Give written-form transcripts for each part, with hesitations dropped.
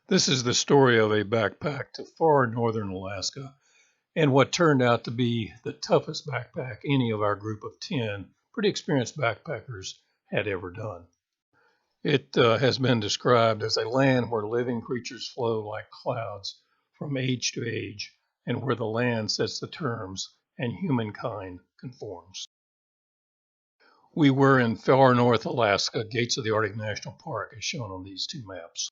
This is the story of a backpack to far northern Alaska and what turned out to be the toughest backpack any of our group of 10 pretty experienced backpackers had ever done. It has been described as a land where living creatures flow like clouds from age to age and where the land sets the terms and humankind conforms. We were in far north Alaska, gates of the Arctic National Park, as shown on these two maps.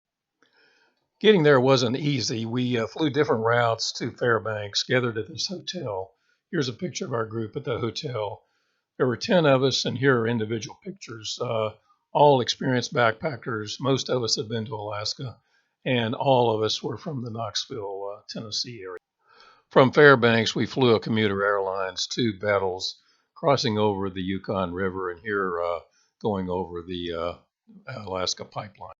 Getting there wasn't easy. We flew different routes to Fairbanks, gathered at this hotel. Here's a picture of our group at the hotel. There were 10 of us, and here are individual pictures. All experienced backpackers. Most of us had been to Alaska, and all of us were from the Knoxville, Tennessee area. From Fairbanks, we flew a commuter airlines to Battles, crossing over the Yukon River, and here going over the Alaska pipeline.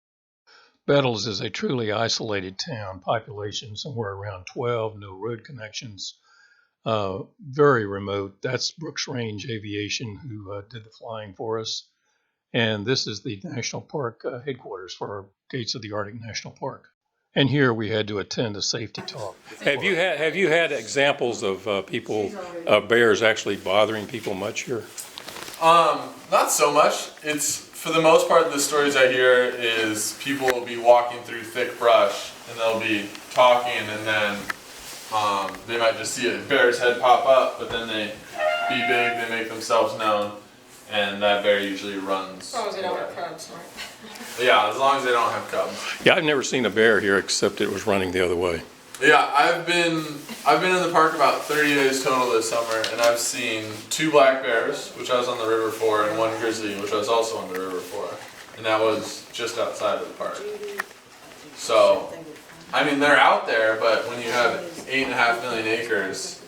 Battles is a truly isolated town, population somewhere around 12, no road connections, very remote. That's Brooks Range Aviation who did the flying for us. And this is the National Park headquarters for our Gates of the Arctic National Park. And here we had to attend a safety talk. Have you had examples of bears actually bothering people much here? Not so much. It's for the most part the stories I hear is people will be walking through thick brush and they'll be talking and then they might just see a bear's head pop up, but then they be big, they make themselves known, and that bear usually runs. As long as they don't have cubs, right? Yeah, as long as they don't have cubs. Yeah, I've never seen a bear here except it was running the other way. Yeah, I've been in the park about 30 days total this summer, and I've seen 2 black bears, which I was on the river for, and 1 grizzly, which I was also on the river for, and that was just outside of the park. So, I mean, they're out there, but when you have 8.5 million acres,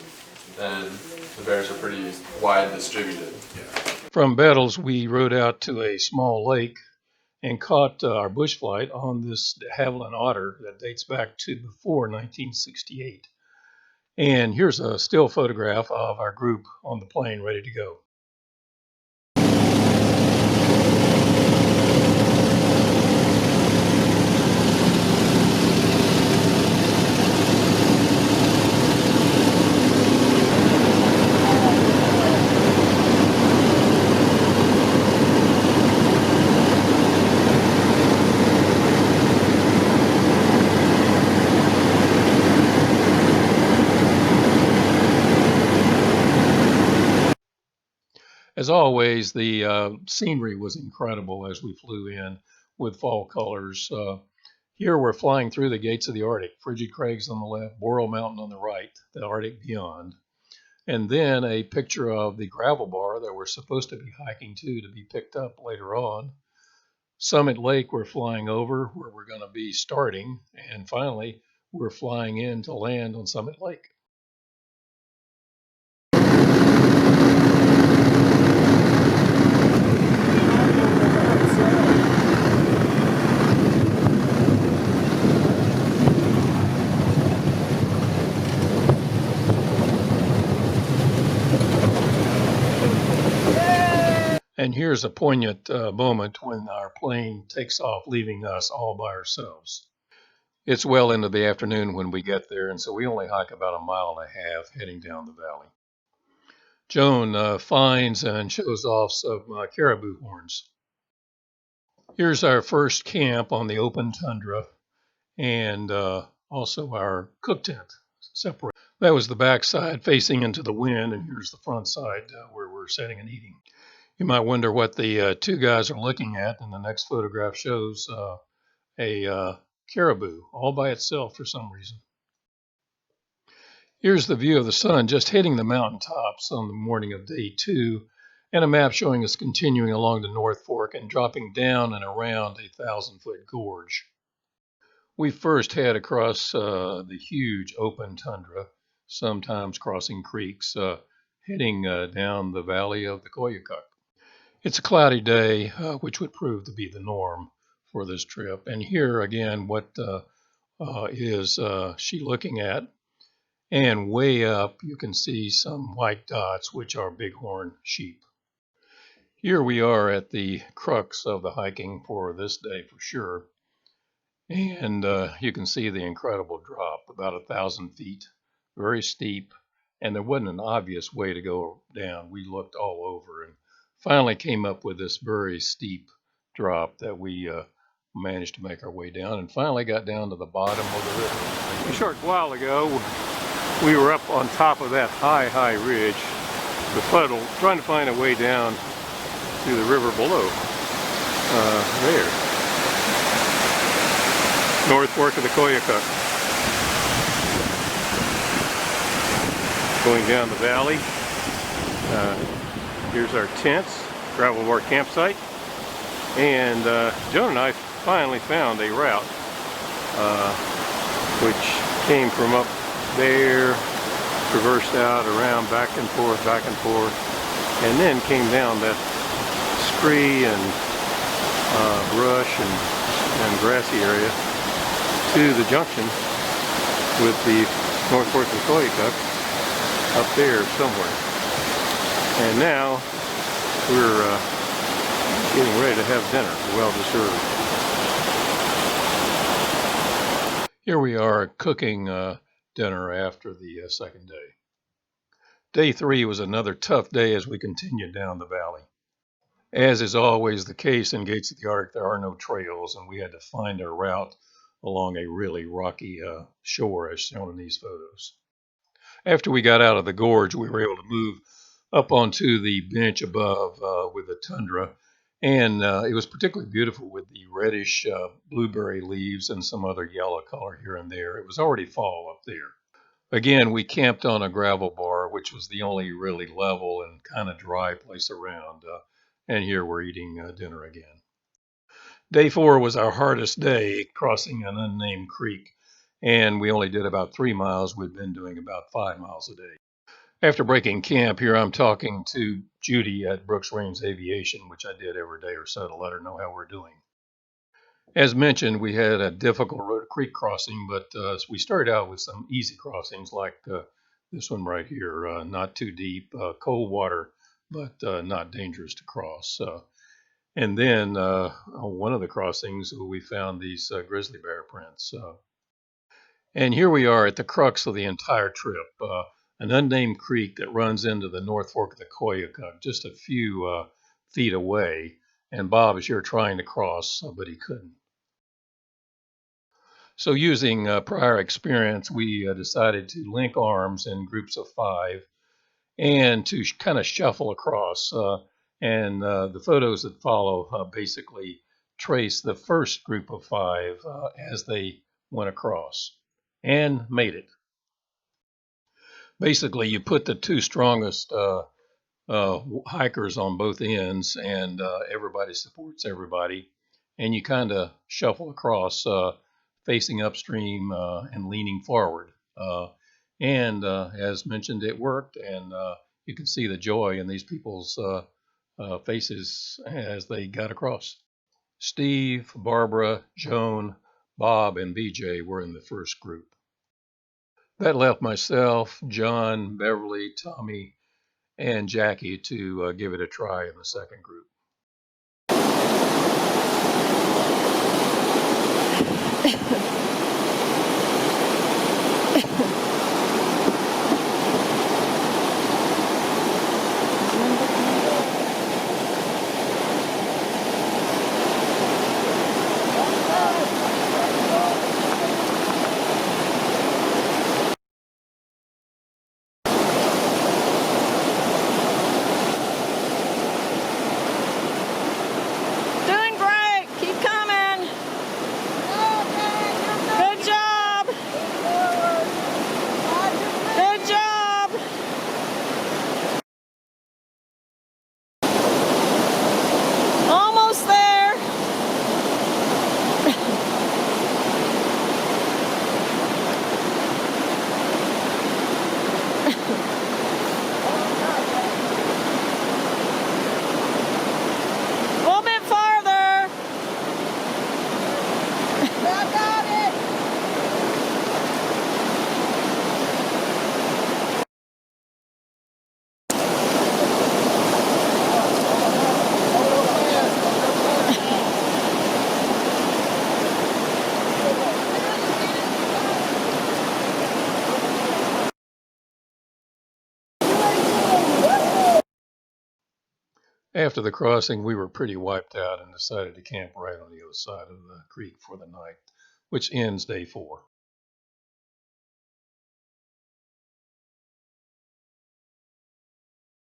then the bears are pretty wide distributed. From Battles, we rode out to a small lake and caught our bush flight on this de Havilland otter that dates back to before 1968. And here's a still photograph of our group on the plane ready to go. As always, the scenery was incredible as we flew in with fall colors. Here we're flying through the gates of the Arctic, Frigid Crags on the left, Boreal Mountain on the right, the Arctic beyond. And then a picture of the gravel bar that we're supposed to be hiking to be picked up later on. Summit Lake we're flying over where we're going to be starting. And finally, we're flying in to land on Summit Lake. And here's a poignant moment when our plane takes off, leaving us all by ourselves. It's well into the afternoon when we get there, and so we only hike about 1.5 miles heading down the valley. Joan finds and shows off some caribou horns. Here's our first camp on the open tundra, and also our cook tent separate. That was the back side facing into the wind, and here's the front side where we're sitting and eating. You might wonder what the 2 guys are looking at, and the next photograph shows a caribou all by itself for some reason. Here's the view of the sun just hitting the mountaintops on the morning of day 2, and a map showing us continuing along the North Fork and dropping down and around a 1,000-foot gorge. We first head across the huge open tundra, sometimes crossing creeks, heading down the valley of the Koyukuk. It's a cloudy day, which would prove to be the norm for this trip. And here again, what is she looking at? And way up, you can see some white dots, which are bighorn sheep. Here we are at the crux of the hiking for this day for sure. And you can see the incredible drop, about 1,000 feet, very steep, and there wasn't an obvious way to go down. We looked all over and finally came up with this very steep drop that we managed to make our way down and finally got down to the bottom of the river. A short while ago, we were up on top of that high ridge, befuddled, trying to find a way down to the river below. There. North Fork of the Koyukuk. Going down the valley. Here's our tents, gravel bar campsite. And Joan and I finally found a route which came from up there, traversed out, around, back and forth, and then came down that scree and brush and grassy area to the junction with the North Fork of Koyukuk up there somewhere. And now we're getting ready to have dinner, well deserved. Here we are cooking dinner after the second day. Day 3 was another tough day as we continued down the valley. As is always the case in Gates of the Arctic, there are no trails, and we had to find our route along a really rocky shore as shown in these photos. After we got out of the gorge, we were able to move up onto the bench above with the tundra, and it was particularly beautiful with the reddish blueberry leaves and some other yellow color here and there. It was already fall up there. Again, we camped on a gravel bar, which was the only really level and kind of dry place around, and here we're eating dinner again. Day 4 was our hardest day, crossing an unnamed creek, and we only did about 3 miles. We'd been doing about 5 miles a day. After breaking camp, here I'm talking to Judy at Brooks Range Aviation, which I did every day or so to let her know how we're doing. As mentioned, we had a difficult creek crossing, but we started out with some easy crossings like this one right here, not too deep, cold water, but not dangerous to cross. And then on one of the crossings, we found these grizzly bear prints. And here we are at the crux of the entire trip, an unnamed creek that runs into the North Fork of the Koyukuk, just a few feet away. And Bob is here trying to cross, but he couldn't. So using prior experience, we decided to link arms in groups of 5 and to kind of shuffle across. And the photos that follow basically trace the first group of 5 as they went across and made it. Basically, you put the 2 strongest hikers on both ends, and everybody supports everybody, and you kind of shuffle across, facing upstream and leaning forward. And as mentioned, it worked, and you can see the joy in these people's faces as they got across. Steve, Barbara, Joan, Bob, and BJ were in the first group. That left myself, John, Beverly, Tommy, and Jackie to give it a try in the second group. Doing great. Keep coming. After the crossing, we were pretty wiped out and decided to camp right on the other side of the creek for the night, which ends day 4.